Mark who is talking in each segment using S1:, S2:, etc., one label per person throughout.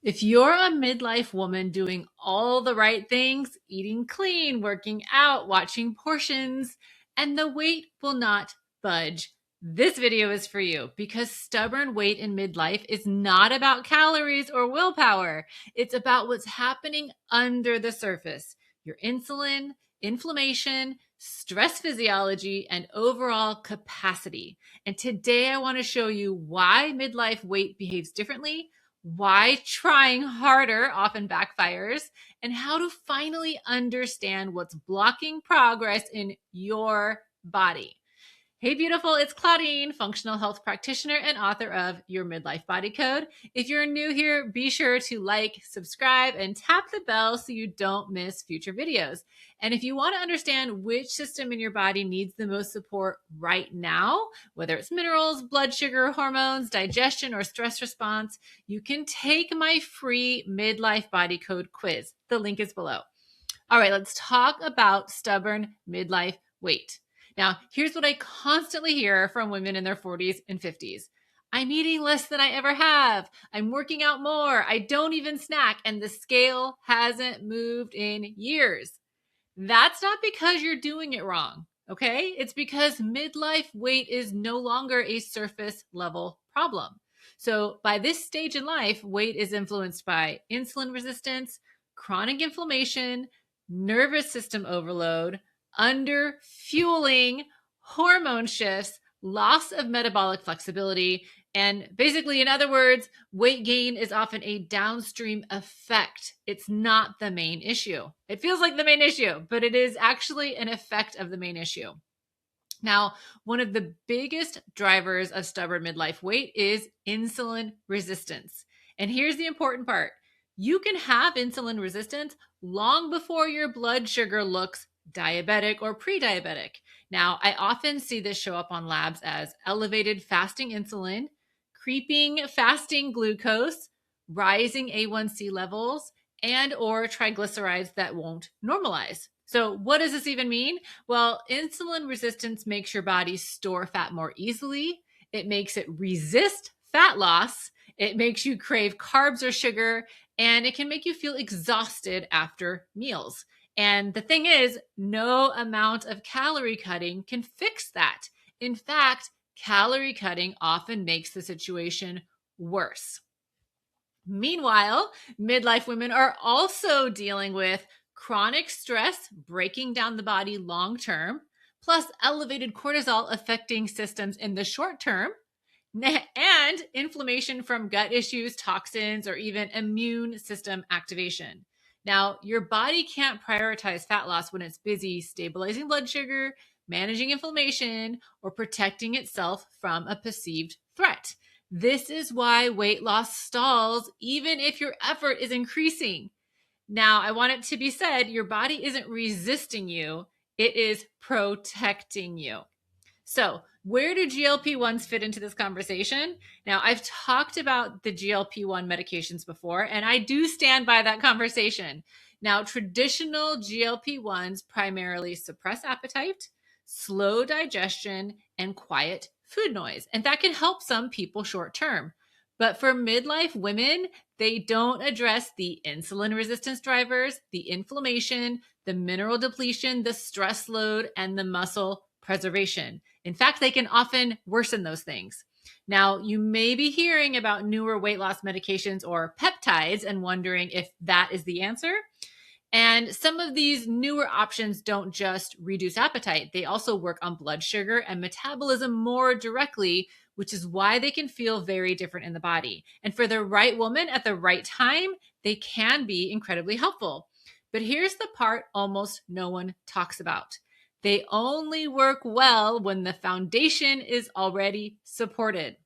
S1: If you're a midlife woman doing all the right things, eating clean, working out, watching portions, and the weight will not budge, this video is for you because stubborn weight in midlife is not about calories or willpower. It's about what's happening under the surface. Your insulin, inflammation, stress physiology, and overall capacity. And today I want to show you why midlife weight behaves differently, why trying harder often backfires, and how to finally understand what's blocking progress in your body. Hey, beautiful, it's Claudine, functional health practitioner and author of Your Midlife Body Code. If you're new here, be sure to like, subscribe, and tap the bell so you don't miss future videos. And if you want to understand which system in your body needs the most support right now, whether it's minerals, blood sugar, hormones, digestion, or stress response, you can take my free Midlife Body Code quiz. The link is below. All right, let's talk about stubborn midlife weight. Now, here's what I constantly hear from women in their 40s and 50s. I'm eating less than I ever have. I'm working out more. I don't even snack, and the scale hasn't moved in years. That's not because you're doing it wrong, okay? It's because midlife weight is no longer a surface level problem. So by this stage in life, weight is influenced by insulin resistance, chronic inflammation, nervous system overload, under fueling, hormone shifts, loss of metabolic flexibility, and basically, in other words, weight gain is often a downstream effect. It's not the main issue. It feels like the main issue, but it is actually an effect of the main issue. Now, one of the biggest drivers of stubborn midlife weight is insulin resistance. And here's the important part. You can have insulin resistance long before your blood sugar looks diabetic or pre-diabetic. Now, I often see this show up on labs as elevated fasting insulin, creeping fasting glucose, rising A1C levels, and or triglycerides that won't normalize. So what does this even mean? Well, insulin resistance makes your body store fat more easily. It makes it resist fat loss. It makes you crave carbs or sugar, and it can make you feel exhausted after meals. And the thing is, no amount of calorie cutting can fix that. In fact, calorie cutting often makes the situation worse. Meanwhile, midlife women are also dealing with chronic stress breaking down the body long term, plus elevated cortisol affecting systems in the short term, and inflammation from gut issues, toxins, or even immune system activation. Now, your body can't prioritize fat loss when it's busy stabilizing blood sugar, managing inflammation, or protecting itself from a perceived threat. This is why weight loss stalls, even if your effort is increasing. Now, I want it to be said, your body isn't resisting you, it is protecting you. So, where do GLP-1s fit into this conversation? Now, I've talked about the GLP-1 medications before, and I do stand by that conversation. Now, traditional GLP-1s primarily suppress appetite, slow digestion, and quiet food noise. And that can help some people short term. But for midlife women, they don't address the insulin resistance drivers, the inflammation, the mineral depletion, the stress load, and the muscle preservation. In fact, they can often worsen those things. Now, you may be hearing about newer weight loss medications or peptides and wondering if that is the answer. And some of these newer options don't just reduce appetite. They also work on blood sugar and metabolism more directly, which is why they can feel very different in the body. And for the right woman at the right time, they can be incredibly helpful. But here's the part almost no one talks about. They only work well when the foundation is already supported.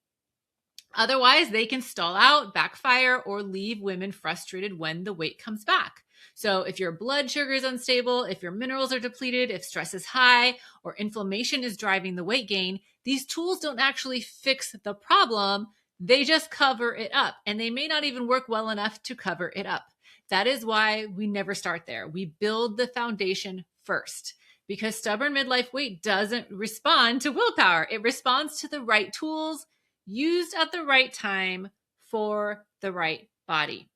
S1: Otherwise, they can stall out, backfire, or leave women frustrated when the weight comes back. So if your blood sugar is unstable, if your minerals are depleted, if stress is high, or inflammation is driving the weight gain, these tools don't actually fix the problem. They just cover it up, and they may not even work well enough to cover it up. That is why we never start there. We build the foundation first, because stubborn midlife weight doesn't respond to willpower. It responds to the right tools used at the right time for the right body.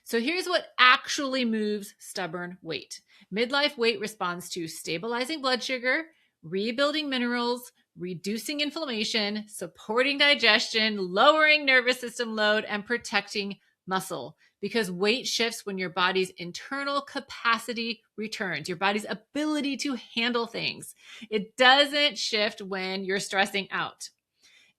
S1: So here's what actually moves stubborn weight. Midlife weight responds to stabilizing blood sugar, rebuilding minerals, reducing inflammation, supporting digestion, lowering nervous system load, and protecting muscle. Because weight shifts when your body's internal capacity returns, your body's ability to handle things. It doesn't shift when you're stressing out.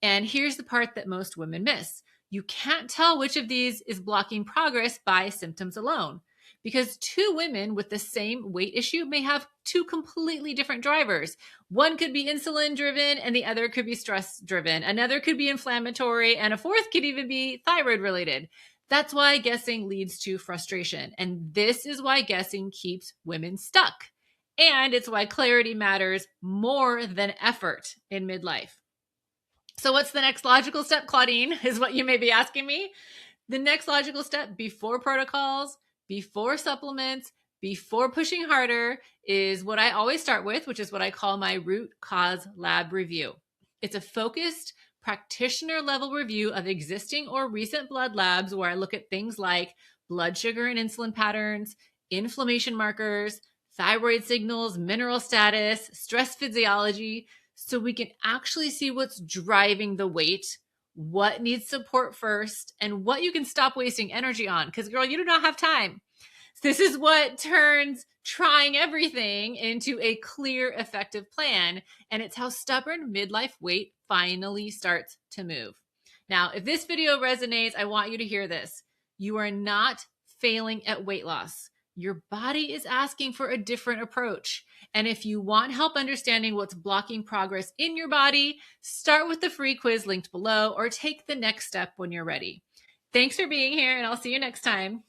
S1: And here's the part that most women miss. You can't tell which of these is blocking progress by symptoms alone, because two women with the same weight issue may have two completely different drivers. One could be insulin driven and the other could be stress driven. Another could be inflammatory and a fourth could even be thyroid related. That's why guessing leads to frustration. And this is why guessing keeps women stuck. And it's why clarity matters more than effort in midlife. So what's the next logical step, Claudine, is what you may be asking me. The next logical step before protocols, before supplements, before pushing harder is what I always start with, which is what I call my root cause lab review. It's a focused practitioner level review of existing or recent blood labs where I look at things like blood sugar and insulin patterns, inflammation markers, thyroid signals, mineral status, stress physiology, so we can actually see what's driving the weight, what needs support first, and what you can stop wasting energy on. Because, girl, you do not have time. This is what turns trying everything into a clear, effective plan. And it's how stubborn midlife weight finally starts to move. Now, if this video resonates, I want you to hear this. You are not failing at weight loss. Your body is asking for a different approach. And if you want help understanding what's blocking progress in your body, start with the free quiz linked below or take the next step when you're ready. Thanks for being here, and I'll see you next time.